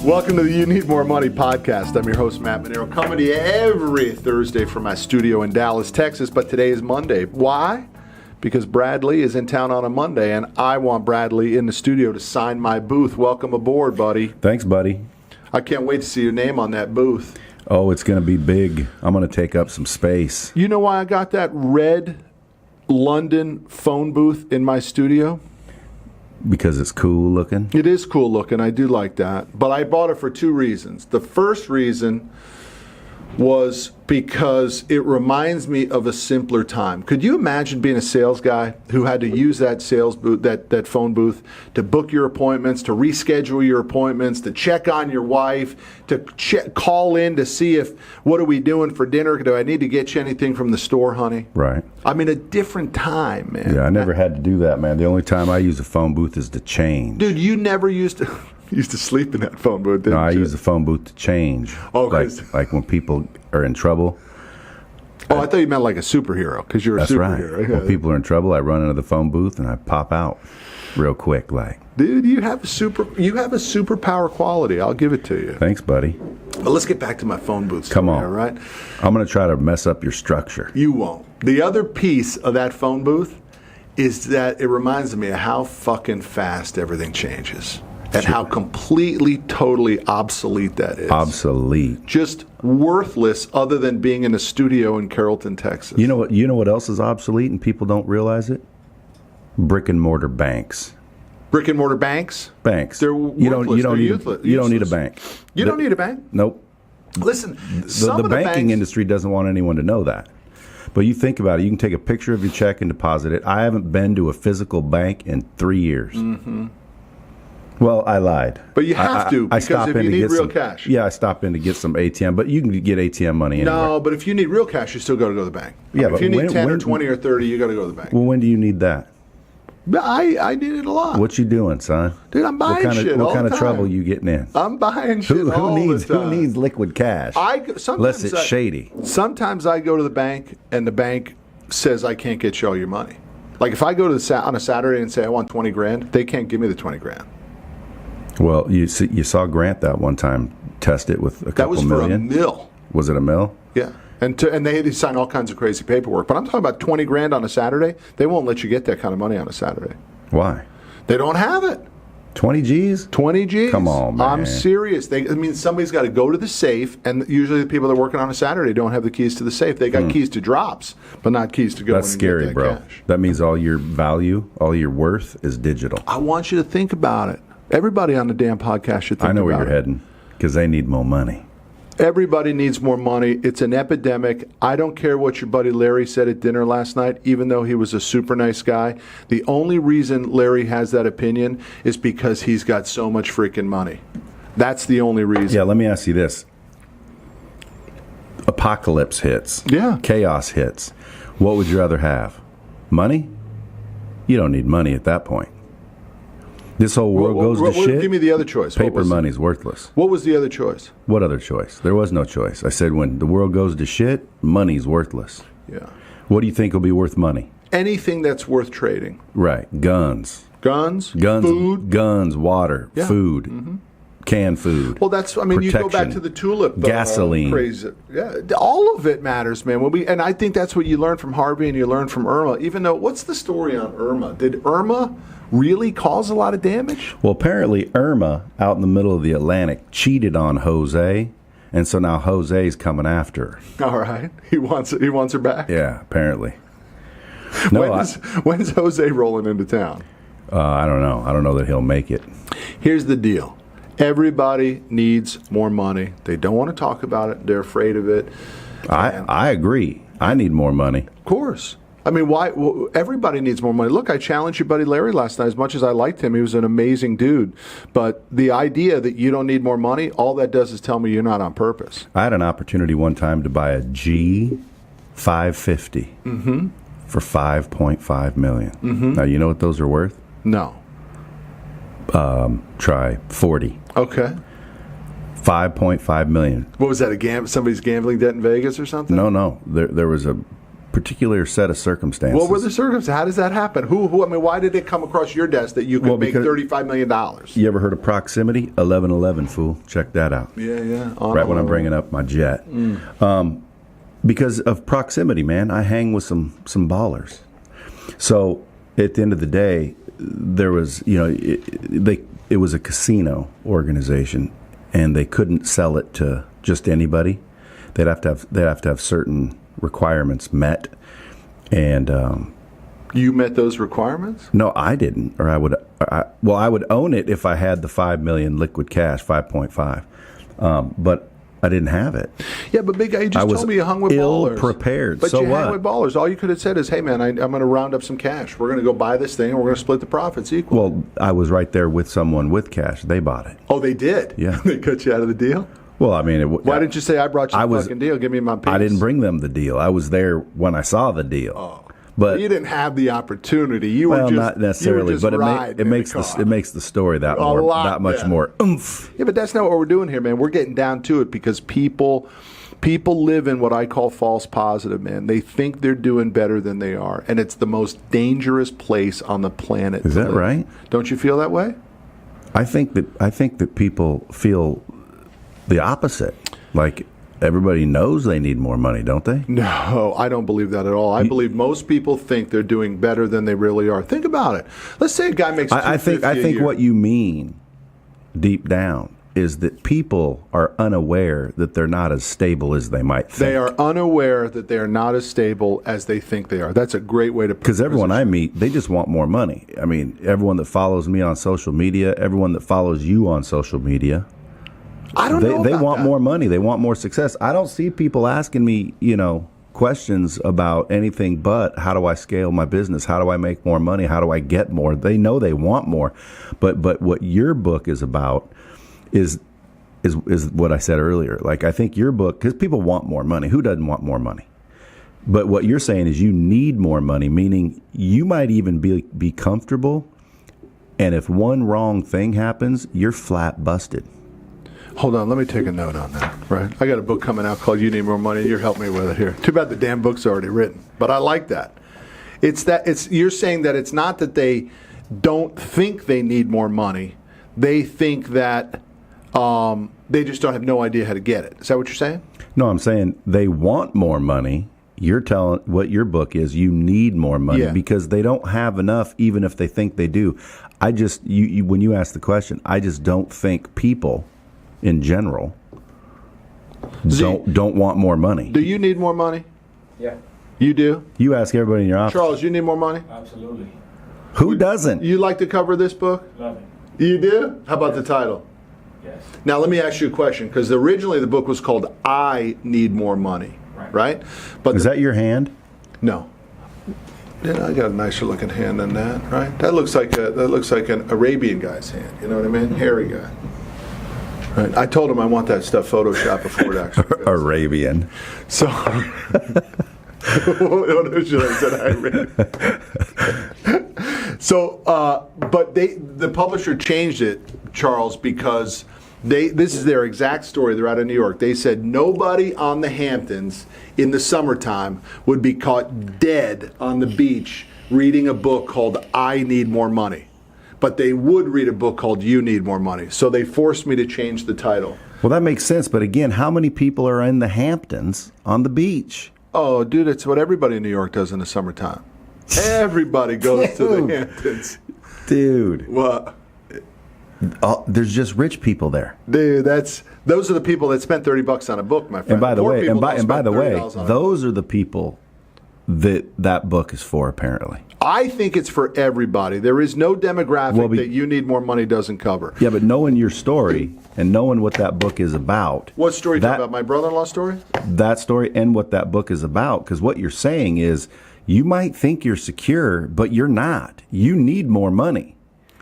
Welcome to the You Need More Money podcast. I'm your host, Matt Manero, coming to you every Thursday from my studio in Dallas, Texas, but today is Monday. Why? Because Brad Lea is in town on a Monday, and I want Brad Lea in the studio to sign my booth. Welcome aboard, buddy. Thanks, buddy. I can't wait to see your name on that booth. Oh, it's going to be big. I'm going to take up some space. You know why I got that red London phone booth in my studio? Because it's cool looking? It is cool looking. I do like that. But I bought it for two reasons. The first reason was because it reminds me of a simpler time. Could you imagine being a sales guy who had to use that sales booth, that phone booth, to book your appointments, to reschedule your appointments, to check on your wife, to call in to see if, what are we doing for dinner? Do I need to get you anything from the store, honey? Right. I mean, a different time, man. Yeah, I never had to do that, man. The only time I use a phone booth is to change. Dude, you never used to... used to sleep in that phone booth, didn't you? No, I use the phone booth to change. Oh, like when people are in trouble. Oh, I thought you meant like a superhero, because you're a That's superhero. right. When people are in trouble, I run into the phone booth and I pop out real quick, like. Dude, you have a superpower quality. I'll give it to you. Thanks, buddy. But let's get back to my phone booth story, Come on. all right? I'm going to try to mess up your structure. You won't. The other piece of that phone booth is that it reminds me of how fucking fast everything changes. And how completely, totally obsolete that is. Obsolete. Just worthless other than being in a studio in Carrollton, Texas. You know what else is obsolete and people don't realize it? Brick and mortar banks. Brick and mortar banks? Banks. They're worthless. You don't need a bank. You don't need a bank? Nope. Listen, the banking industry doesn't want anyone to know that. But you think about it. You can take a picture of your check and deposit it. I haven't been to a physical bank in 3 years. Mm-hmm. Well, I lied. But you have to, because if you need real cash. Yeah, I stop in to get some ATM, but you can get ATM money anywhere. No, but if you need real cash, you still got to go to the bank. Yeah, if you need 10 or 20 or 30, you got to go to the bank. Well, when do you need that? I need it a lot. What you doing, son? Dude, I'm buying shit all the time. What kind of trouble you getting in? I'm buying shit all the time. Who needs liquid cash? Unless it's shady. Sometimes I go to the bank, and the bank says I can't get you all your money. Like if I go to on a Saturday and say I want 20 grand, they can't give me the 20 grand. Well, you saw Grant that one time test it with a couple million. That was for a mill. Was it a mill? Yeah. And they had to sign all kinds of crazy paperwork. But I'm talking about 20 grand on a Saturday. They won't let you get that kind of money on a Saturday. Why? They don't have it. 20 G's? 20 G's. Come on, man. I'm serious. Somebody's got to go to the safe, and usually the people that are working on a Saturday don't have the keys to the safe. They got keys to drops, but not keys to go. That's scary, get that bro. Cash. That means all your value, all your worth is digital. I want you to think about it. Everybody on the damn podcast should think about it. I know where you're heading, because they need more money. Everybody needs more money. It's an epidemic. I don't care what your buddy Larry said at dinner last night, even though he was a super nice guy. The only reason Larry has that opinion is because he's got so much freaking money. That's the only reason. Yeah, let me ask you this. Apocalypse hits. Yeah. Chaos hits. What would you rather have? Money? You don't need money at that point. This whole world goes to shit. Give me the other choice. Paper money's worthless. What was the other choice? What other choice? There was no choice. I said when the world goes to shit, money's worthless. Yeah. What do you think will be worth money? Anything that's worth trading. Right. Guns. Guns, food. Guns, water, Yeah. food, Mm-hmm. canned food. Well, you go back to the tulip. Gasoline. Craze. Yeah, all of it matters, man. And I think that's what you learn from Harvey and you learn from Irma. Even though, what's the story on Irma? Did Irma really cause a lot of damage? Well, apparently Irma, out in the middle of the Atlantic, cheated on Jose, and so now Jose's coming after her. All right, he wants her back. Yeah, apparently. No, when's Jose rolling into town? I don't know. I don't know that he'll make it. Here's the deal. Everybody needs more money. They don't want to talk about it. They're afraid of it. I agree. I need more money. Of course. I mean, why? Well, everybody needs more money. Look, I challenged your buddy Larry last night. As much as I liked him, he was an amazing dude. But the idea that you don't need more money, all that does is tell me you're not on purpose. I had an opportunity one time to buy a G550 for $5.5 million. Mm-hmm. Now, you know what those are worth? No. Try 40. Okay. $5.5 million. What was that? Somebody's gambling debt in Vegas or something? No. There was a particular set of circumstances. What were the circumstances? How does that happen? Who? I mean, why did it come across your desk that you could make $35 million? You ever heard of proximity? 1111, fool. Check that out. Yeah. Right when I'm bringing up my jet. Because of proximity, man, I hang with some ballers. So at the end of the day, there was, it was a casino organization, and they couldn't sell it to just anybody. They'd have to have certain requirements met, and you met those requirements? No, I didn't. Or I would own it if I had the $5 million liquid cash, 5.5, but I didn't have it. Yeah, but big guy, you just told me you hung with ballers. Ill-prepared. But so you what? hung with ballers. All you could have said is, "Hey, man, I'm going to round up some cash. We're going to go buy this thing, and we're going to split the profits equally." Well, I was right there with someone with cash. They bought it. Oh, they did? Yeah. They cut you out of the deal? Well, I mean, why didn't you say, "I brought you the fucking deal. Give me my piece"? I didn't bring them the deal. I was there when I saw the deal. Oh. But you didn't have the opportunity. You were just not necessarily, but it makes the story that much more oomph. Yeah, but that's not what we're doing here, man. We're getting down to it because people live in what I call false positive, man. They think they're doing better than they are, and it's the most dangerous place on the planet. Is that right? Don't you feel that way? I think that people feel the opposite. Like, everybody knows they need more money, don't they? No, I don't believe that at all. I believe most people think they're doing better than they really are. Think about it. Let's say a guy makes $250 I think a year. what you mean deep down is that people are unaware that they're not as stable as they might think. They are unaware that they are not as stable as they think they are. That's a great way to put it. Because everyone I meet, they just want more money. I mean, everyone that follows me on social media, everyone that follows you on social media, I don't know. They want more money. They want more success. I don't see people asking me, questions about anything but how do I scale my business? How do I make more money? How do I get more? They know they want more. But what your book is about is what I said earlier. Like, I think your book, because people want more money. Who doesn't want more money? But what you're saying is you need more money, meaning you might even be comfortable, and if one wrong thing happens, you're flat busted. Hold on, let me take a note on that. Right, I got a book coming out called "You Need More Money." You're helping me with it here. Too bad the damn book's already written, but I like that. You're saying that it's not that they don't think they need more money; they think that they just don't have no idea how to get it. Is that what you're saying? No, I'm saying they want more money. You're telling what your book is. You need more money because they don't have enough, even if they think they do. I just when you ask the question, I just don't think people in general don't want more money. Do you need more money? Yeah. You do? You ask everybody in your office. Charles, you need more money? Absolutely. Who doesn't? You like the cover of this book? Love it. You do? How about the title? Yes. Now let me ask you a question, because originally the book was called "I Need More Money," right? But is that your hand? No. Yeah, I got a nicer looking hand than that, right? That looks like an Arabian guy's hand. You know what I mean? Hairy guy. Right. I told him I want that stuff photoshopped before it actually goes. Arabian. So, what should I say? Arabian. So, but the publisher changed it, Charles, because this is their exact story. They're out of New York. They said nobody on the Hamptons in the summertime would be caught dead on the beach reading a book called "I Need More Money." But they would read a book called "You Need More Money." So they forced me to change the title. Well, that makes sense. But again, how many people are in the Hamptons on the beach? Oh, dude, it's what everybody in New York does in the summertime. Everybody goes to the Hamptons. Dude. What? There's just rich people there. Dude, those are the people that spent $30 on a book, my friend. And by the way, those are the people that book is for, apparently. I think it's for everybody. There is no demographic that "You Need More Money" doesn't cover. Yeah, but knowing your story and knowing what that book is about. What story are you talking about? My brother-in-law story? That story and what that book is about. Because what you're saying is you might think you're secure, but you're not. You need more money.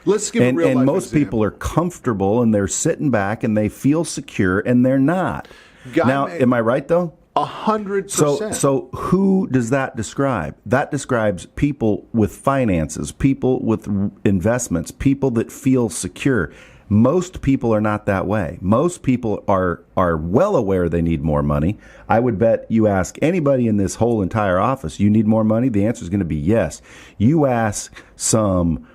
Let's give a real life And most example. people are comfortable and they're sitting back and they feel secure and they're not. Am I right, though? 100%. So who does that describe? That describes people with finances, people with investments, people that feel secure. Most people are not that way. Most people are well aware they need more money. I would bet you ask anybody in this whole entire office, you need more money? The answer is going to be yes. You ask some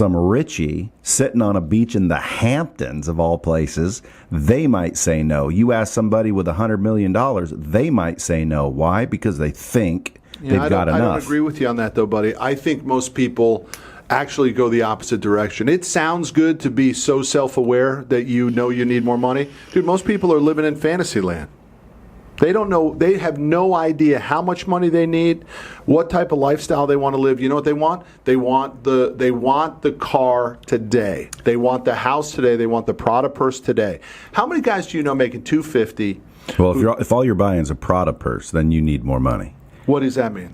Richie sitting on a beach in the Hamptons, of all places, they might say no. You ask somebody with $100 million, they might say no. Why? Because they think they've got enough. I don't agree with you on that, though, buddy. I think most people actually go the opposite direction. It sounds good to be so self-aware that you know you need more money. Dude, most people are living in fantasy land. They don't know. They have no idea how much money they need, what type of lifestyle they want to live. You know what they want? They want the car today. They want the house today. They want the Prada purse today. How many guys do you know making $250? Well, if all you're buying is a Prada purse, then you need more money. What does that mean?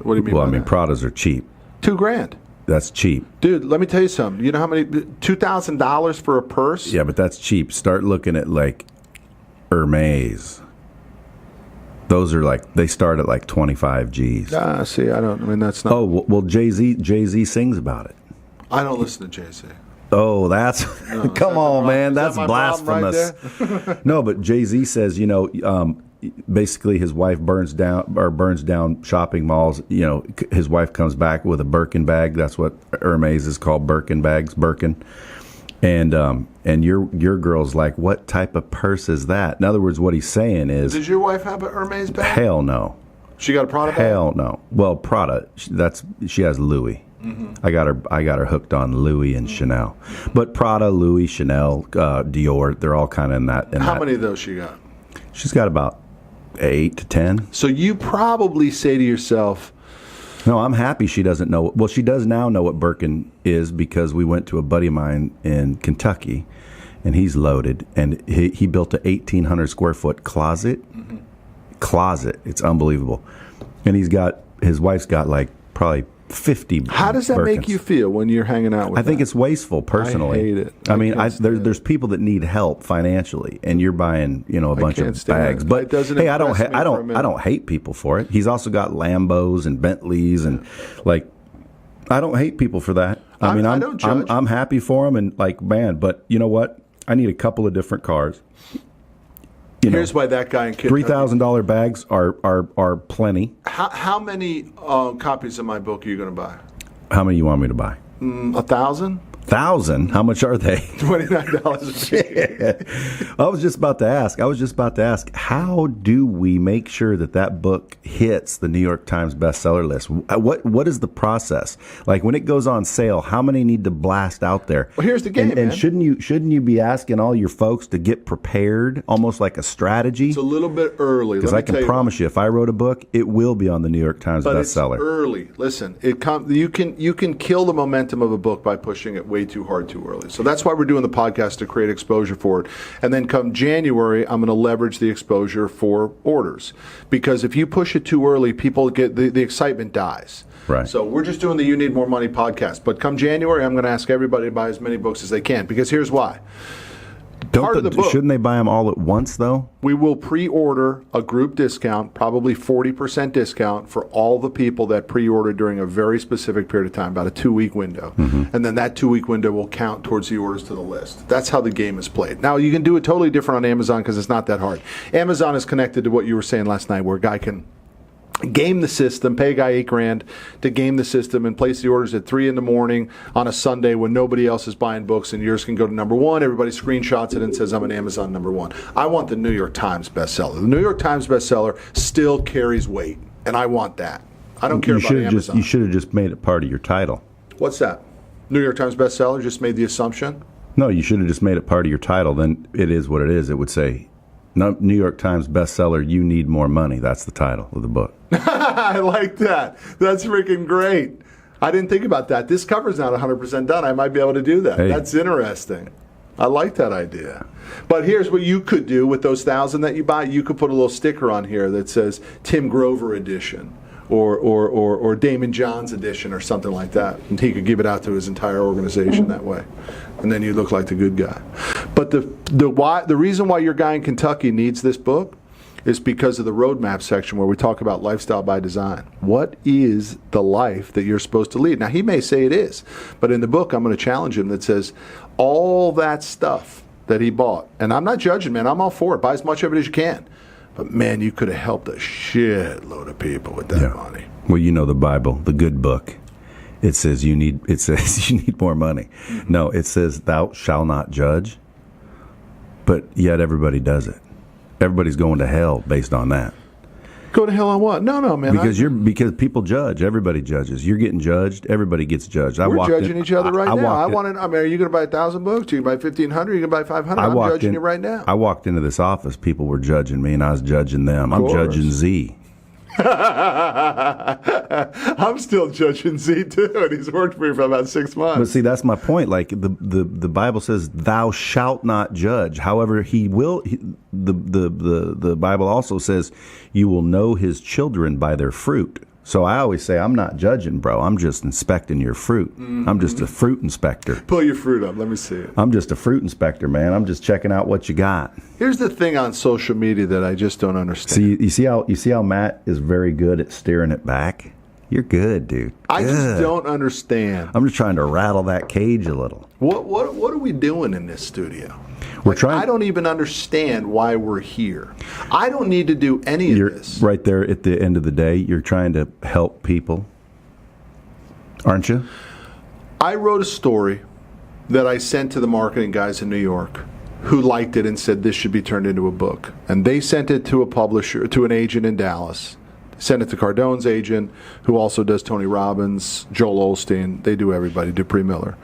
What do you mean? Well, I mean, Pradas are cheap. $2,000. That's cheap. Dude, let me tell you something. You know how many? $2,000 for a purse? Yeah, but that's cheap. Start looking at like Hermes. Those are they start at like 25 G's. See, I mean, that's not. Oh, well, Jay-Z sings about it. I don't listen to Jay-Z. Oh, that's, no, come on, man. That's that blasphemous. Right No, but Jay-Z says, basically his wife burns down shopping malls. His wife comes back with a Birkin bag. That's what Hermes is called, Birkin bags, Birkin. And your girl's like, what type of purse is that? In other words, what he's saying is, does your wife have a Hermes bag? Hell no. She got a Prada bag? Hell no. Well, Prada, she has Louis. Mm-hmm. I got her hooked on Louis and Chanel. But Prada, Louis, Chanel, Dior, they're all kind of in that. How many of those she got? She's got about 8 to 10. So you probably say to yourself, no, I'm happy she doesn't know. Well, she does now know what Birkin is because we went to a buddy of mine in Kentucky, and he's loaded, and he built a 1,800 square foot closet. Mm-hmm. Closet. It's unbelievable. And his wife's got like probably 50. How does that Birkins. Make you feel when you're hanging out with I think it's wasteful, personally. I hate it. I mean, there's people that need help financially, and you're buying a bunch of bags. It. But hey, I don't hate people for it. He's also got Lambos and Bentleys, and I don't hate people for that. I mean, I don't judge. I'm happy for him, and man, but you know what? I need a couple of different cars. Here's why that guy in Kentucky. $3,000 bags are plenty. How many copies of my book are you going to buy? How many you want me to buy? 1,000. 1,000? How much are they? $29 a piece. I was just about to ask, how do we make sure that book hits the New York Times bestseller list? What is the process? Like when it goes on sale, how many need to blast out there? Well, here's the game, and shouldn't you be asking all your folks to get prepared, almost like a strategy? It's a little bit early. Because I can promise you, if I wrote a book, it will be on the New York Times bestseller. It's early. Listen, you can kill the momentum of a book by pushing it way too hard too early. So that's why we're doing the podcast, to create exposure for it. And then come January, I'm going to leverage the exposure for orders. Because if you push it too early, people get the excitement dies. Right. So we're just doing the You Need More Money podcast. But come January, I'm going to ask everybody to buy as many books as they can. Because here's why. Shouldn't they buy them all at once, though? We will pre-order a group discount, probably 40% discount for all the people that pre-order during a very specific period of time, about a 2-week window. Mm-hmm. And then that 2-week window will count towards the orders to the list. That's how the game is played. Now, you can do it totally different on Amazon because it's not that hard. Amazon is connected to what you were saying last night, where a guy can game the system, pay a guy $8,000 to game the system and place the orders at 3 a.m. on a Sunday when nobody else is buying books, and yours can go to number 1. Everybody screenshots it and says, I'm an Amazon number 1. I want the New York Times bestseller. The New York Times bestseller still carries weight, and I want that. I don't care about Amazon. You should have just made it part of your title. What's that? New York Times bestseller? Just made the assumption? No, you should have just made it part of your title. Then it is what it is. It would say, New York Times bestseller, You Need More Money. That's the title of the book. I like that. That's freaking great. I didn't think about that. This cover's not 100% done. I might be able to do that. Hey. That's interesting. I like that idea. But here's what you could do with those 1,000 that you buy. You could put a little sticker on here that says Tim Grover edition or Damond Johns edition or something like that. And he could give it out to his entire organization that way. And then you look like the good guy. But the reason why your guy in Kentucky needs this book is because of the roadmap section where we talk about lifestyle by design. What is the life that you're supposed to lead? Now, he may say it is, but in the book, I'm going to challenge him that says, all that stuff that he bought, and I'm not judging, man. I'm all for it. Buy as much of it as you can. But, man, you could have helped a shitload of people with that money. Well, you know the Bible, the good book. It says you need more money. Mm-hmm. No, it says thou shalt not judge. But yet everybody does it. Everybody's going to hell based on that. Go to hell on what? No, man. Because people judge. Everybody judges. You're getting judged. Everybody gets judged. We're judging each other right now. Are you going to buy 1,000 books? You can buy 1,500. You can buy 500. I'm judging you right now. I walked into this office. People were judging me, and I was judging them. I'm judging Z. I'm still judging Z too, and he's worked for me for about 6 months. But see, that's my point. Like the Bible says, "Thou shalt not judge." However, the Bible also says, "You will know his children by their fruit." So I always say, I'm not judging, bro. I'm just inspecting your fruit. Mm-hmm. I'm just a fruit inspector. Pull your fruit up. Let me see it. I'm just a fruit inspector, man. I'm just checking out what you got. Here's the thing on social media that I just don't understand. See, you see how Matt is very good at steering it back? You're good, dude. I just don't understand. I'm just trying to rattle that cage a little. What are we doing in this studio? I don't even understand why we're here. I don't need to do any of this. Right there at the end of the day, you're trying to help people, aren't you? I wrote a story that I sent to the marketing guys in New York who liked it and said this should be turned into a book. And they sent it to a publisher, to an agent in Dallas. Sent it to Cardone's agent, who also does Tony Robbins, Joel Osteen. They do everybody, Dupree Miller.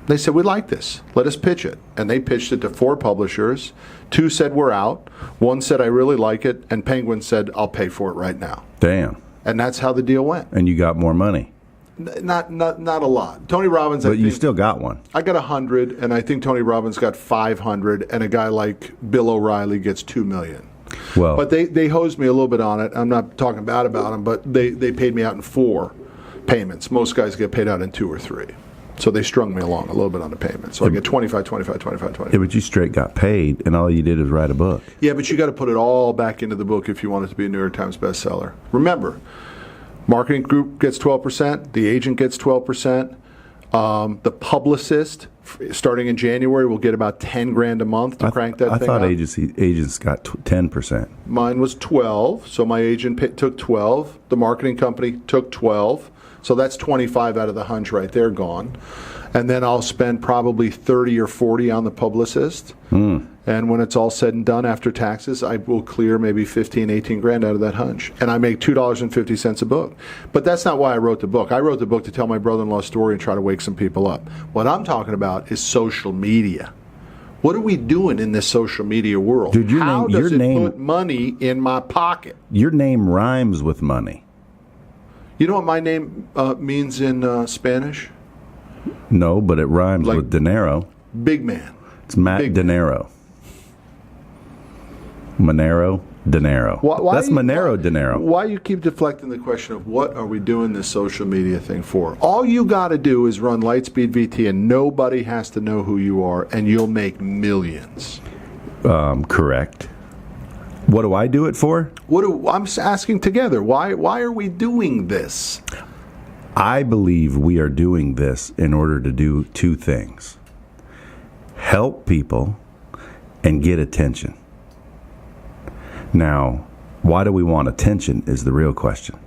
They said, we like this. Let us pitch it. And they pitched it to 4 publishers. 2 said, we're out. 1 said, I really like it. And Penguin said, I'll pay for it right now. Damn. And that's how the deal went. And you got more money. Not a lot. Tony Robbins, but you still got one. I got 100, and I think Tony Robbins got 500, and a guy like Bill O'Reilly gets $2 million. Well, but they hosed me a little bit on it. I'm not talking bad about them, but they paid me out in 4 payments. Most guys get paid out in 2 or 3. So they strung me along a little bit on the payment. So I get 25, 25, 25, 25. Yeah, but you straight got paid, and all you did is write a book. Yeah, but you got to put it all back into the book if you want it to be a New York Times bestseller. Remember, marketing group gets 12%, the agent gets 12%, the publicist, starting in January, will get about $10,000 a month to crank that thing I thought out. agents got 10%. Mine was 12, so my agent took 12. The marketing company took 12. So that's 25 out of the hunch right there gone. And then I'll spend probably 30 or 40 on the publicist. And when it's all said and done after taxes, I will clear maybe 15, 18 grand out of that hunch. And I make $2.50 a book. But that's not why I wrote the book. I wrote the book to tell my brother-in-law's story and try to wake some people up. What I'm talking about is social media. What are we doing in this social media world? Dude, How does it put money in my pocket? Your name rhymes with money. You know what my name means in Spanish? No, but it rhymes with dinero. Big man. It's Matt Dinero. Manero, dinero. That's Manero, dinero. Why you keep deflecting the question of what are we doing this social media thing for? All you got to do is run LIghtspeedVT, and nobody has to know who you are, and you'll make millions. Correct. What do I do it for? I'm asking together. Why are we doing this? I believe we are doing this in order to do 2 things. Help people and get attention. Now, why do we want attention is the real question.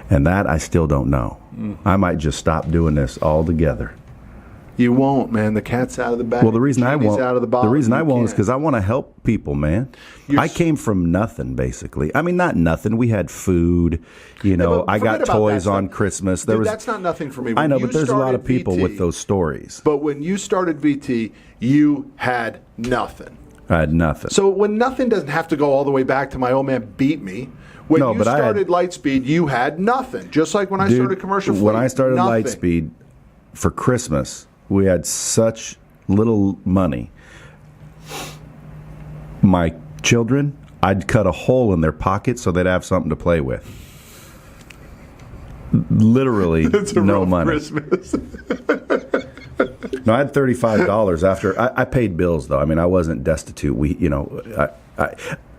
And that I still don't know. I might just stop doing this altogether. You won't, man. The cat's out of the bag. Well, the reason I won't, out of the bottle. the reason I won't is because I want to help people, man. I came from nothing, basically. I mean, not nothing. We had food. You know, I got toys on Christmas. That's not nothing for me. I know, but there's a lot of people with those stories. But when you started VT, you had nothing. I had nothing. So when nothing doesn't have to go all the way back to my old man beat me. When you started Lightspeed, you had nothing. Just like when I started Commercial Fleet. When I started nothing. Lightspeed for Christmas, we had such little money. My children, I'd cut a hole in their pocket so they'd have something to play with. Literally, It's a no rough money. Christmas. No, I had $35 after I paid bills though. I mean, I wasn't destitute.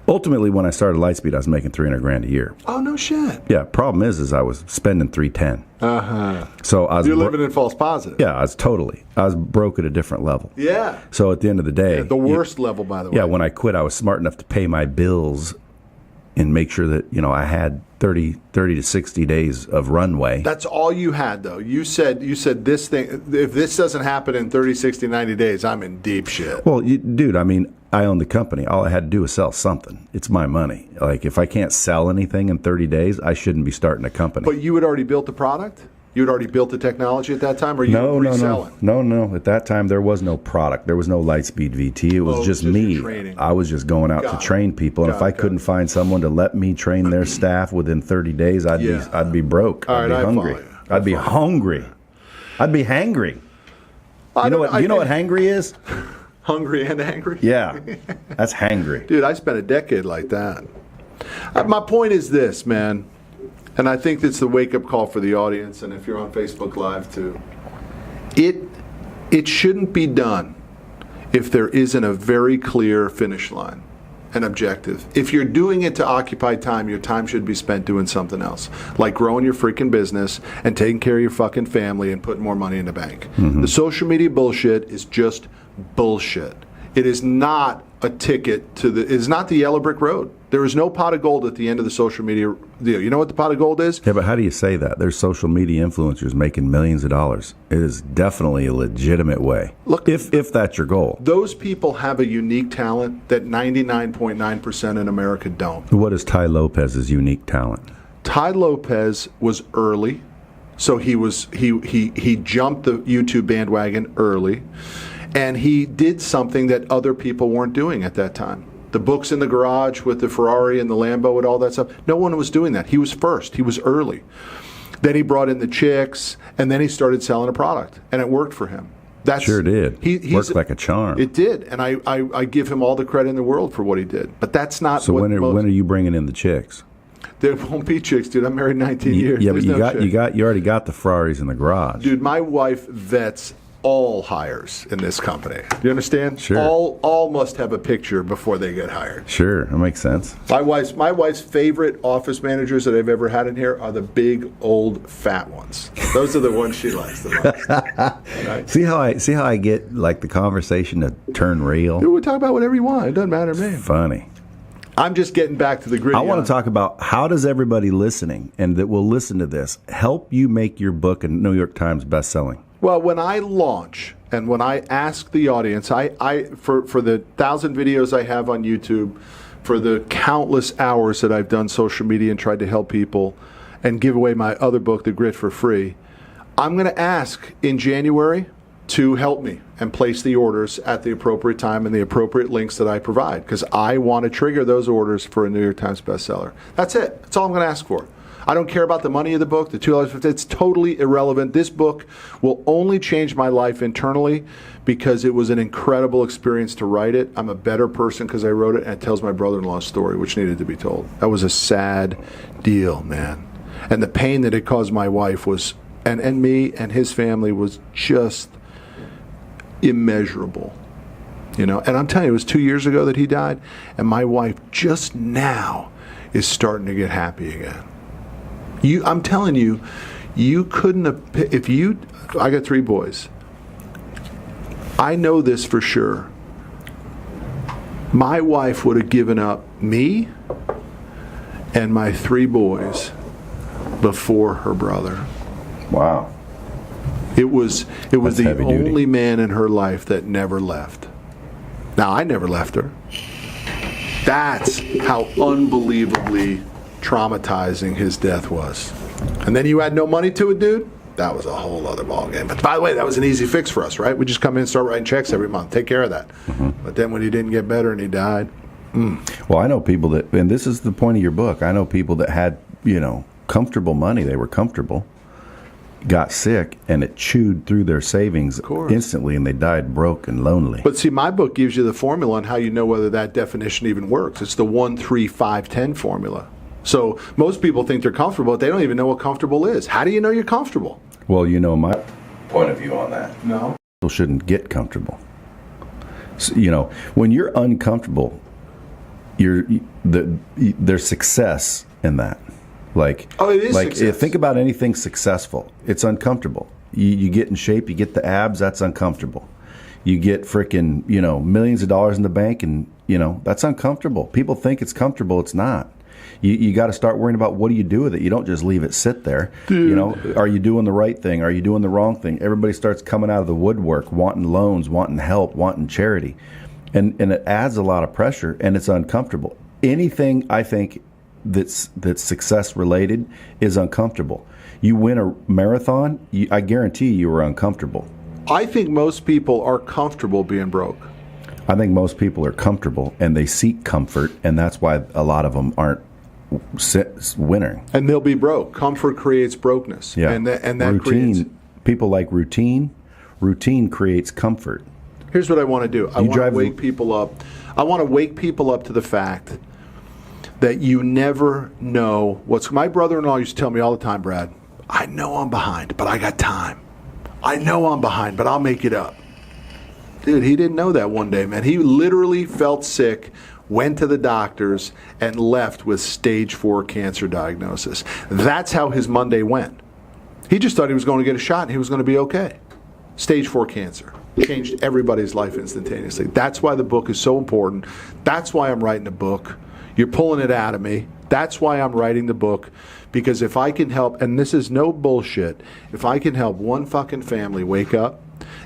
ultimately, when I started Lightspeed, I was making $300,000 a year. Oh, no shit. Yeah. Problem is I was spending $310. So I was You're living in false positive. Yeah, I was broke at a different level. Yeah. So at the end of the day, The worst level, by the way. yeah, when I quit, I was smart enough to pay my bills and make sure that, I had 30 to 60 days of runway. That's all you had, though. You said this thing, if this doesn't happen in 30, 60, 90 days, I'm in deep shit. Well, dude, I mean, I own the company. All I had to do was sell something. It's my money. Like, if I can't sell anything in 30 days, I shouldn't be starting a company. But you had already built the product? You had already built the technology at that time, or you were reselling? No. At that time, there was no product. There was no LIghtspeedVT. It was just me. Training. I was just going out to train people, and if I couldn't find someone to let me train their staff within 30 days, I'd be broke. I'd be hungry. I'd be hungry. I'd be hangry. You know what hangry is? Hungry and angry? Yeah, that's hangry. Dude, I spent a decade like that. My point is this, man. And I think that's the wake-up call for the audience, and if you're on Facebook Live too. It shouldn't be done if there isn't a very clear finish line, an objective. If you're doing it to occupy time, your time should be spent doing something else, like growing your freaking business and taking care of your fucking family and putting more money in the bank. The social media bullshit is just bullshit. It is not a ticket to it is not the yellow brick road. There is no pot of gold at the end of the social media deal. You know what the pot of gold is? Yeah, but how do you say that? There's social media influencers making millions of dollars. It is definitely a legitimate way. Look, if that's your goal. Those people have a unique talent that 99.9% in America don't. What is Ty Lopez's unique talent? Ty Lopez was early, so he jumped the YouTube bandwagon early. And he did something that other people weren't doing at that time. The books in the garage with the Ferrari and the Lambo and all that stuff, no one was doing that. He was first. He was early. Then he brought in the chicks, and then he started selling a product, and it worked for him. Sure did. He worked like a charm. It did, and I give him all the credit in the world for what he did. But that's not. So when are you bringing in the chicks? There won't be chicks, dude. I'm married 19 years. Yeah, but you already got the Ferraris in the garage. Dude, my wife vets all hires in this company. Do you understand? Sure. All must have a picture before they get hired. Sure, that makes sense. My wife's favorite office managers that I've ever had in here are the big, old, fat ones. Those are the ones she likes the most. Right? See how I get like the conversation to turn real? Dude, we talk about whatever you want. It doesn't matter to me. Funny. I'm just getting back to the gritty. I want to talk about how does everybody listening and that will listen to this help you make your book a New York Times bestselling? Well, when I launch and when I ask the audience, for the 1,000 videos I have on YouTube, for the countless hours that I've done social media and tried to help people and give away my other book, The Grit, for free, I'm going to ask in January to help me and place the orders at the appropriate time and the appropriate links that I provide, because I want to trigger those orders for a New York Times bestseller. That's it. That's all I'm going to ask for. I don't care about the money of the book, the $2.50. It's totally irrelevant. This book will only change my life internally because it was an incredible experience to write it. I'm a better person because I wrote it, and it tells my brother-in-law's story, which needed to be told. That was a sad deal, man. And the pain that it caused my wife was, and me and his family, was just immeasurable. And I'm telling you, it was 2 years ago that he died, and my wife just now is starting to get happy again. I'm telling you, you couldn't have. I got 3 boys. I know this for sure. My wife would have given up me and my 3 boys before her brother. Wow. It was the only man in her life that never left. Now, I never left her. That's how unbelievably traumatizing his death was. And then you add no money to it, dude. That was a whole other ballgame. But by the way, that was an easy fix for us, right? We just come in and start writing checks every month. Take care of that. Mm-hmm. But then when he didn't get better and he died. Well, I know people that, and this is the point of your book, I know people that had, comfortable money. They were comfortable, got sick, and it chewed through their savings instantly, and they died broke and lonely. But see, my book gives you the formula on how you know whether that definition even works. It's the 1, 3, 5, 10 formula. So most people think they're comfortable, but they don't even know what comfortable is. How do you know you're comfortable? Well, my point of view on that. No. People shouldn't get comfortable. So, when you're uncomfortable, there's success in that. Like, it is success. Think about anything successful. It's uncomfortable. You get in shape, you get the abs, that's uncomfortable. You get freaking, millions of dollars in the bank, and, that's uncomfortable. People think it's comfortable. It's not. You got to start worrying about what do you do with it. You don't just leave it sit there. Dude. Are you doing the right thing? Are you doing the wrong thing? Everybody starts coming out of the woodwork, wanting loans, wanting help, wanting charity. And it adds a lot of pressure, and it's uncomfortable. Anything, I think, that's success related is uncomfortable. You win a marathon, I guarantee you were uncomfortable. I think most people are comfortable being broke. I think most people are comfortable, and they seek comfort, and that's why a lot of them aren't winning. And they'll be broke. Comfort creates brokenness. Yeah. And that routine, creates... People like routine. Routine creates comfort. Here's what I want to do. I want to wake people up. I want to wake people up to the fact that you never know what's... My brother-in-law used to tell me all the time, Brad, I know I'm behind, but I got time. I know I'm behind, but I'll make it up. Dude, he didn't know that one day, man. He literally felt sick, went to the doctors, and left with stage 4 cancer diagnosis. That's how his Monday went. He just thought he was going to get a shot and he was going to be okay. Stage 4 cancer. Changed everybody's life instantaneously. That's why the book is so important. That's why I'm writing the book. You're pulling it out of me. That's why I'm writing the book. Because if I can help, and this is no bullshit, if I can help one fucking family wake up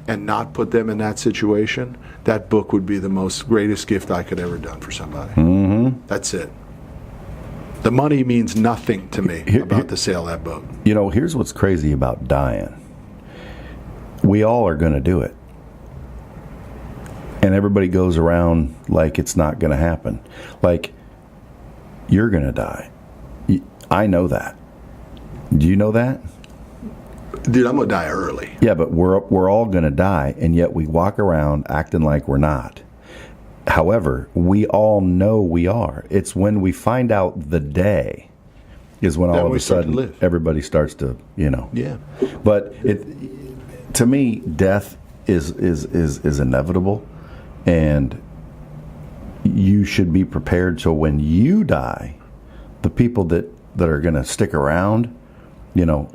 and not put them in that situation, that book would be the greatest gift I could ever done for somebody. Mm-hmm. That's it. The money means nothing to me about the sale of that book. Here's what's crazy about dying. We all are going to do it. And everybody goes around like it's not going to happen. Like, you're going to die. I know that. Do you know that? Dude, I'm going to die early. Yeah, but we're all going to die, and yet we walk around acting like we're not. However, we all know we are. It's when we find out the day is when all of a sudden everybody starts to, Yeah. But to me, death is inevitable, and you should be prepared so when you die, the people that are going to stick around,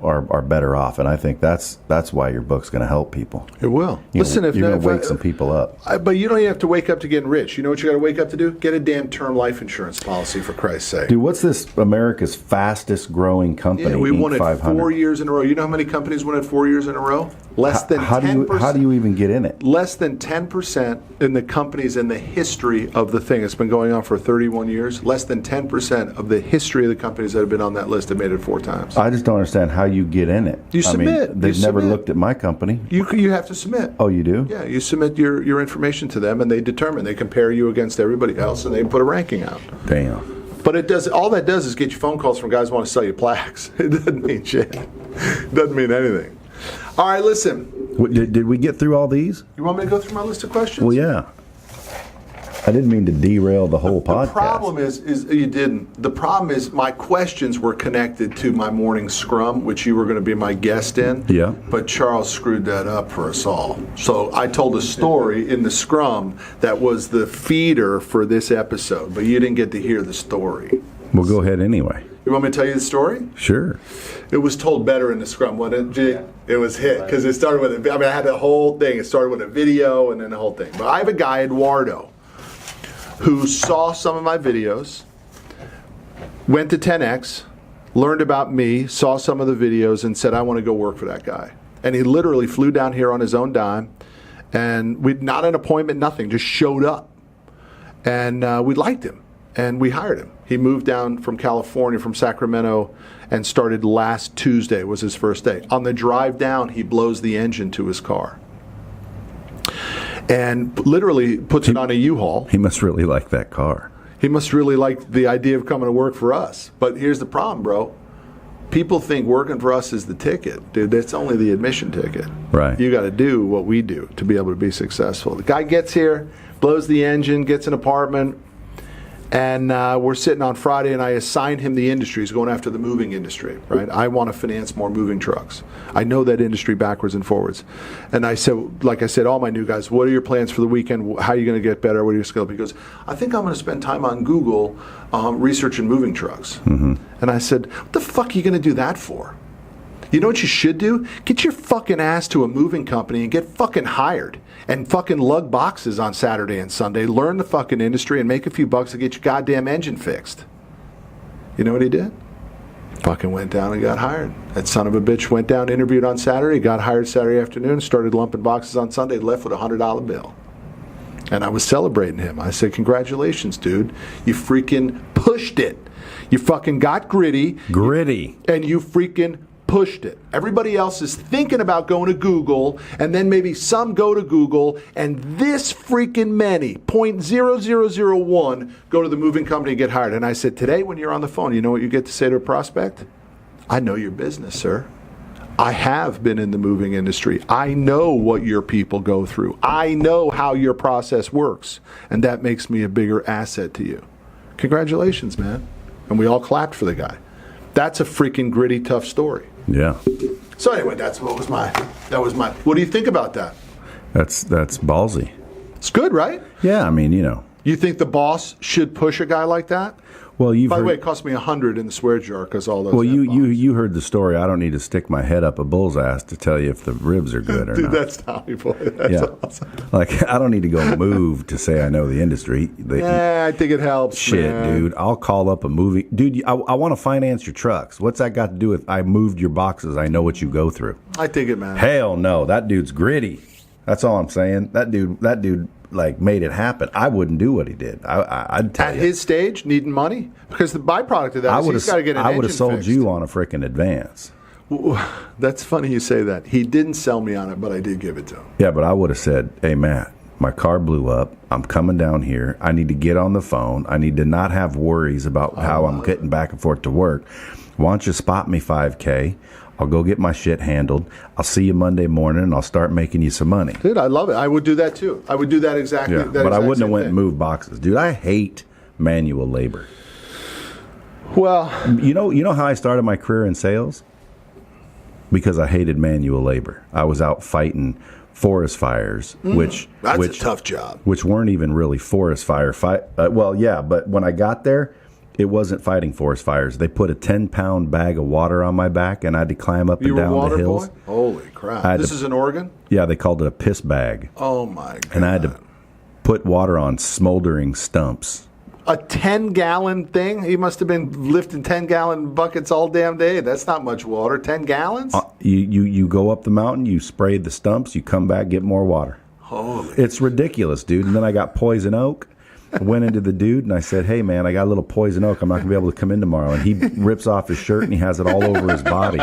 are better off. And I think that's why your book's going to help people. It will. Listen, you're going to wake some people up. But you don't even have to wake up to getting rich. You know what you got to wake up to do? Get a damn term life insurance policy, for Christ's sake. Dude, what's this America's fastest growing company? Yeah, we won it 500. 4 years in a row. You know how many companies won it 4 years in a row? Less than 10%. How do you even get in it? Less than 10% in the companies in the history of the thing. It's been going on for 31 years. Less than 10% of the history of the companies that have been on that list have made it 4 times. I just don't understand how you get in it. You submit. They've never looked at my company. You have to submit. Oh, you do? Yeah, you submit your information to them, and they determine. They compare you against everybody else, and they put a ranking out. Damn. But all that does is get you phone calls from guys who want to sell you plaques. It doesn't mean shit. It doesn't mean anything. All right, listen. Did we get through all these? You want me to go through my list of questions? Well, yeah. I didn't mean to derail the whole podcast. The problem is you didn't. The problem is my questions were connected to my morning scrum, which you were going to be my guest in. Yeah. But Charles screwed that up for us all. So I told a story in the scrum that was the feeder for this episode, but you didn't get to hear the story. Well, go ahead anyway. You want me to tell you the story? Sure. It was told better in the scrum, wasn't it? Yeah. It was hit because it started with I had the whole thing. It started with a video and then the whole thing. But I have a guy, Eduardo, who saw some of my videos, went to 10X, learned about me, saw some of the videos, and said, I want to go work for that guy. And he literally flew down here on his own dime, and we not an appointment, nothing, just showed up. And we liked him, and we hired him. He moved down from California, from Sacramento, and started last Tuesday, was his first day. On the drive down, he blows the engine to his car. And literally puts it on a U-Haul. He must really like that car. He must really like the idea of coming to work for us. But here's the problem, bro. People think working for us is the ticket. Dude, that's only the admission ticket. Right. You got to do what we do to be able to be successful. The guy gets here, blows the engine, gets an apartment, And we're sitting on Friday, and I assigned him the industry. He's going after the moving industry, right? I want to finance more moving trucks. I know that industry backwards and forwards. And I said, like I said, all my new guys, what are your plans for the weekend? How are you going to get better? What are your skills? He goes, I think I'm going to spend time on Google researching moving trucks. And I said, what the fuck are you going to do that for? You know what you should do? Get your fucking ass to a moving company and get fucking hired and fucking lug boxes on Saturday and Sunday, learn the fucking industry and make a few bucks to get your goddamn engine fixed. You know what he did? Fucking went down and got hired. That son of a bitch went down, interviewed on Saturday, got hired Saturday afternoon, started lumping boxes on Sunday, left with a $100 bill. And I was celebrating him. I said, congratulations, dude. You freaking pushed it. You fucking got gritty. Gritty. And you freaking pushed it. Everybody else is thinking about going to Google, and then maybe some go to Google, and this freaking many, 0.0001, go to the moving company and get hired. And I said, today when you're on the phone, you know what you get to say to a prospect? I know your business, sir. I have been in the moving industry. I know what your people go through. I know how your process works, and that makes me a bigger asset to you. Congratulations, man. And we all clapped for the guy. That's a freaking gritty, tough story. Yeah. So anyway, that was my. What do you think about that? That's ballsy. It's good, right? Yeah, I mean, you know. You think the boss should push a guy like that? Well, By the way, it cost me $100 in the swear jar because all those. Well, you heard the story. I don't need to stick my head up a bull's ass to tell you if the ribs are good or Dude, not. that's Tommy boy. That's awesome. Like, I don't need to go move to say I know the industry. Yeah, I think it helps. Shit, man. dude. I'll call up a movie. Dude, I want to finance your trucks. What's that got to do with I moved your boxes? I know what you go through. I think it, man. Hell no. That dude's gritty. That's all I'm saying. That dude like made it happen. I wouldn't do what he did. I'd tell At you. his stage, needing money? Because the byproduct of that is he's got to get an engine I would have sold fixed. you on a frickin' advance. That's funny you say that. He didn't sell me on it, but I did give it to him. Yeah, but I would have said, hey, Matt, my car blew up. I'm coming down here. I need to get on the phone. I need to not have worries about how I'm getting back and forth to work. Why don't you spot me $5K? I'll go get my shit handled. I'll see you Monday morning, and I'll start making you some money. Dude, I love it. I would do that, too. I would do that exactly. Yeah, but I wouldn't have went and moved boxes. Dude, I hate manual labor. Well, you know how I started my career in sales? Because I hated manual labor. I was out fighting forest fires, which that's a tough job. Which weren't even really forest fire well, yeah, but when I got there, it wasn't fighting forest fires. They put a 10-pound bag of water on my back, and I had to climb up and down the hills. Boy? Holy crap! This is in Oregon? Yeah, they called it a piss bag. Oh my god! And I had to put water on smoldering stumps. A 10-gallon thing? He must have been lifting 10-gallon buckets all damn day. That's not much water. 10 gallons? You go up the mountain, you spray the stumps, you come back, get more water. Holy! It's ridiculous, dude. And then I got poison oak. I went into the dude and I said, hey, man, I got a little poison oak. I'm not going to be able to come in tomorrow. And he rips off his shirt and he has it all over his body.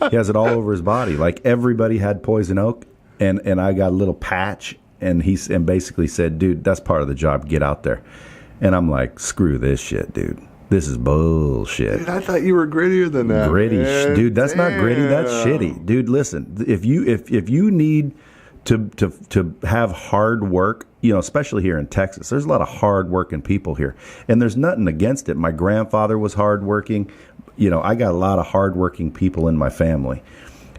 He has it all over his body. Like everybody had poison oak, and I got a little patch. And he basically said, dude, that's part of the job. Get out there. And I'm like, screw this shit, dude. This is bullshit. Dude, I thought you were grittier than that. Gritty, dude. That's not gritty. That's shitty, dude. Listen, if you need to have hard work, you know, especially here in Texas, there's a lot of hard-working people here, and there's nothing against it. My grandfather was hardworking. You know, I got a lot of hardworking people in my family.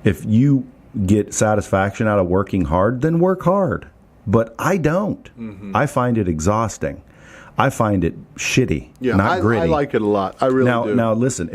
If you get satisfaction out of working hard, then work hard. But I don't. Mm-hmm. I find it exhausting. I find it shitty, not gritty. I like it a lot. I really do. Now, listen.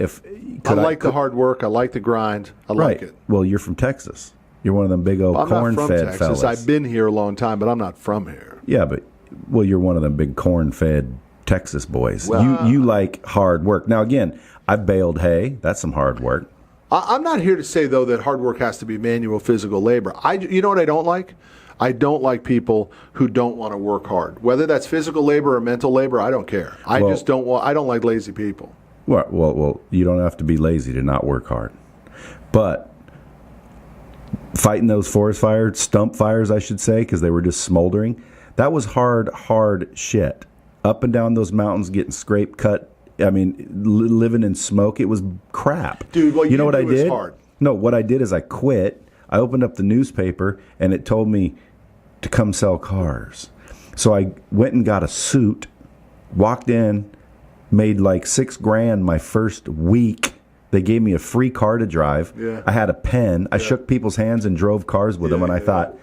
I like the hard work. I like the grind. I like it. Well, you're from Texas. You're one of them big old corn-fed fellas. I've been here a long time, but I'm not from here. Yeah, but you're one of them big corn-fed Texas boys. Well, you like hard work. Now, again, I've baled hay. That's some hard work. I'm not here to say, though, that hard work has to be manual physical labor. You know what I don't like? I don't like people who don't want to work hard. Whether that's physical labor or mental labor, I don't care. I don't like lazy people. Well, you don't have to be lazy to not work hard. But fighting those forest fires, stump fires, I should say, because they were just smoldering, that was hard shit. Up and down those mountains, getting scraped, cut. I mean, living in smoke. It was crap. Dude, what you know what I did? Hard. No, what I did is I quit. I opened up the newspaper, and it told me to come sell cars. So I went and got a suit Walked in, made like $6,000 my first week. They gave me a free car to drive. Yeah. I had a pen. I shook people's hands and drove cars with them, and I thought,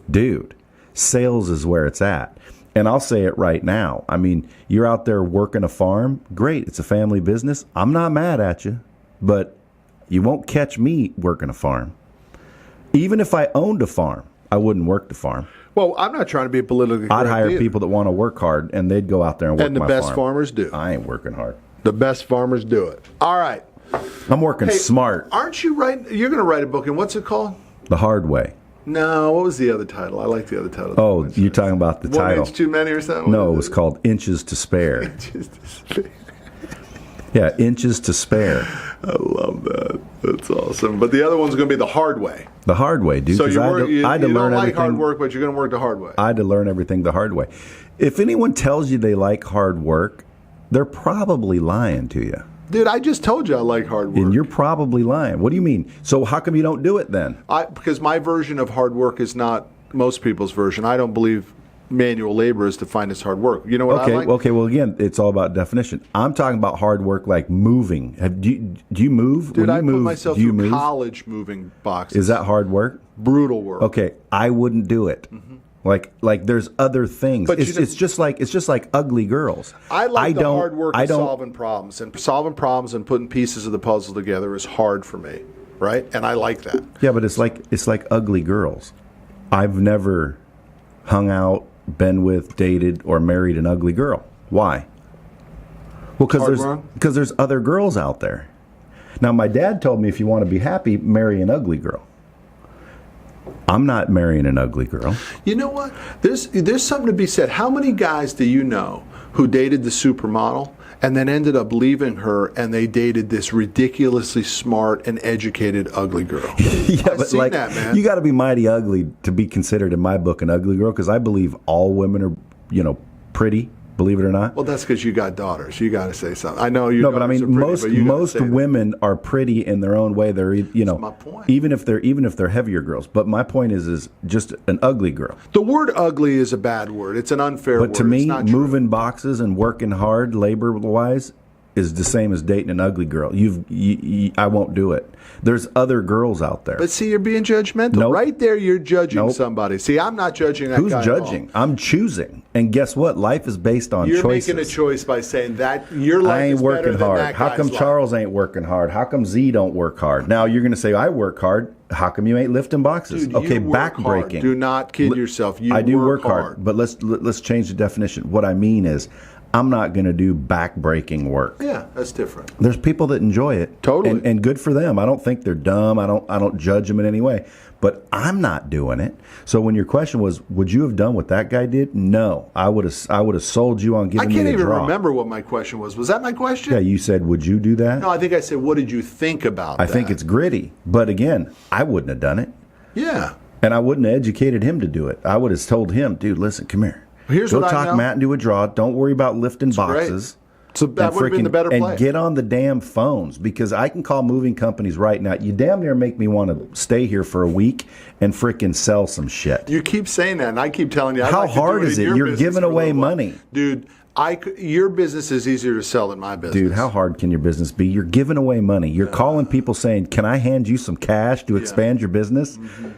dude, sales is where it's at. And I'll say it right now. I mean, you're out there working a farm. Great. It's a family business. I'm not mad at you, but you won't catch me working a farm. Even if I owned a farm, I wouldn't work the farm. Well, I'm not trying to be politically correct. I'd hire either. people that want to work hard, and they'd go out there and work And the my best farm. farmers do. I ain't working hard. The best farmers do it. All right. I'm working Hey, smart. Aren't you writing? You're going to write a book, and what's it called? The hard way. No, what was the other title? I like the other title. Oh, you're talking about the One title. inch too many or something? No, it was called Inches to Spare. Just to spare. Yeah, Inches to Spare. I love that. That's awesome. But the other one's going to be the hard way. The hard way, dude. So 'cause you, I had to you learn don't like everything. hard work, but you're going to work the hard way. I had to learn everything the hard way. If anyone tells you they like hard work, they're probably lying to you. Dude, I just told you I like hard work. And you're probably lying. What do you mean? So how come you don't do it then? Because my version of hard work is not most people's version. I don't believe manual labor is defined as hard work. You know what I like? Okay. Well, again, it's all about definition. I'm talking about hard work like moving. Do you move? Dude, when you I move, put myself do you through move? college moving boxes. Is that hard work? Brutal work. Okay, I wouldn't do it. Mm-hmm. Like there's other things. But It's just like ugly girls. I like the don't- hard work I of don't. solving problems. And solving problems and putting pieces of the puzzle together is hard for me, right? And I like that. Yeah, but it's like ugly girls. I've never hung out, been with, dated, or married an ugly girl. Why? Well, because there's other girls out there. Now, my dad told me if you want to be happy, marry an ugly girl. I'm not marrying an ugly girl. You know what? There's something to be said. How many guys do you know who dated the supermodel and then ended up leaving her and they dated this ridiculously smart and educated ugly girl? Yeah, I've but seen like that, man. you got to be mighty ugly to be considered in my book an ugly girl because I believe all women are, pretty. Believe it or not. Well, that's because you got daughters. You got to say something. I know you. No, but I mean, most women are pretty in their own way. They're That's my point. even if they're heavier girls. But my point is just an ugly girl. The word "ugly" is a bad word. It's an unfair word. But to me, it's not true. moving boxes and working hard, labor wise, is the same as dating an ugly girl. I won't do it. There's other girls out there. But see, you're being judgmental. Nope. Right there, you're judging Nope. somebody. See, I'm not judging that Who's guy judging? at all. I'm choosing. And guess what? Life is based on You're choices. making a choice by saying that your life I ain't is better working than hard. that How guy's come life. Charles ain't working hard? How come Z don't work hard? Now you're going to say I work hard. How come you ain't lifting boxes? Dude, okay, you work back hard. breaking. Do not kid yourself. You I do work hard. hard, but let's change the definition. What I mean is, I'm not going to do back breaking work. Yeah, that's different. There's people that enjoy it, Totally. and good for them. I don't think they're dumb. I don't judge them in any way, but I'm not doing it. So when your question was, would you have done what that guy did? No, I would have sold you on I giving me can't a even draw. remember what my question was. Was that my question? Yeah, you said, would you do that? No, I think I said, what did you think about I that? think it's gritty, but again, I wouldn't have done it, Yeah. and I wouldn't have educated him to do it. I would have told him, dude, listen, come here. Here's Go what I talk know. Matt and do a draw. Don't worry about lifting boxes. So that would have been the better play. And get on the damn phones because I can call moving companies right now. You damn near make me want to stay here for a week and frickin' sell some shit. You keep saying that, and I keep telling you. I'd How like to do hard it is in it? your You're business giving for a away little while. money. Dude. Your business is easier to sell than my business. Dude, how hard can your business be? You're giving away money. You're calling people saying, can I hand you some cash to expand your business? Mm-hmm.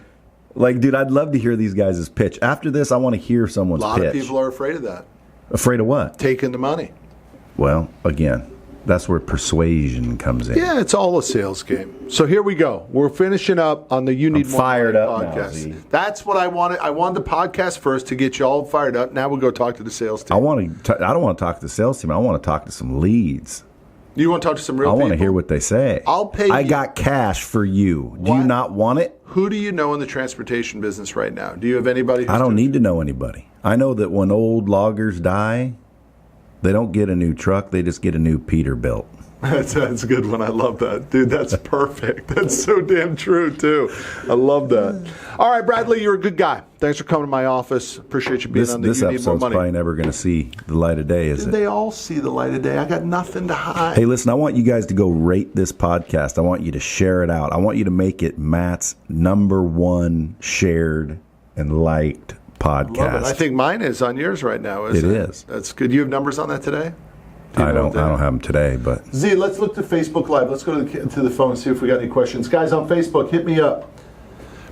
Like, dude, I'd love to hear these guys' pitch. After this, I want to hear A someone's lot pitch. of people are afraid of that. Afraid of what? Taking the money. Well, again, that's where persuasion comes in. Yeah, it's all a sales game. So here we go. We're finishing up on the You Need More fired Money up now, podcast. Z. That's what I wanted. I wanted the podcast first to get you all fired up. Now we'll go talk to the sales team. I don't want to talk to the sales team. I want to talk to some leads. You want to talk to some real I people? want to hear what they say. I'll pay I you. got cash for you. Do you What? not want it? Who do you know in the transportation business right now? Do you have anybody? I don't need to know anybody. I know that when old loggers die, they don't get a new truck. They just get a new Peterbilt. That's a good one. I love that. Dude, that's perfect. That's so damn true, too. I love that. All right, Brad Lea, you're a good guy. Thanks for coming to my office. Appreciate you being on the This You Need More episode's Money. probably never going to see the light of day, is Did it? they all see the light of day? I got nothing to hide. Hey, listen, I want you guys to go rate this podcast. I want you to share it out. I want you to make it Matt's #1 shared and liked podcast. I think mine is on yours right now. It is. That's good. You have numbers on that today? I don't have them today, but Z, let's look to Facebook Live. Let's go to the phone and see if we got any questions. Guys on Facebook, hit me up.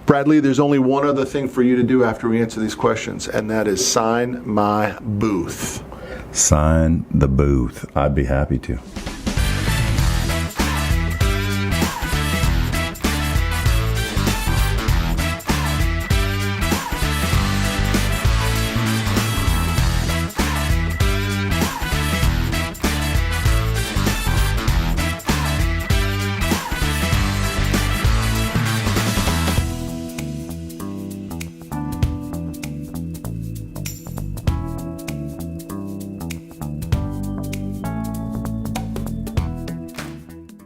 Brad Lea, there's only one other thing for you to do after we answer these questions, and that is sign my booth. Sign the booth. I'd be happy to.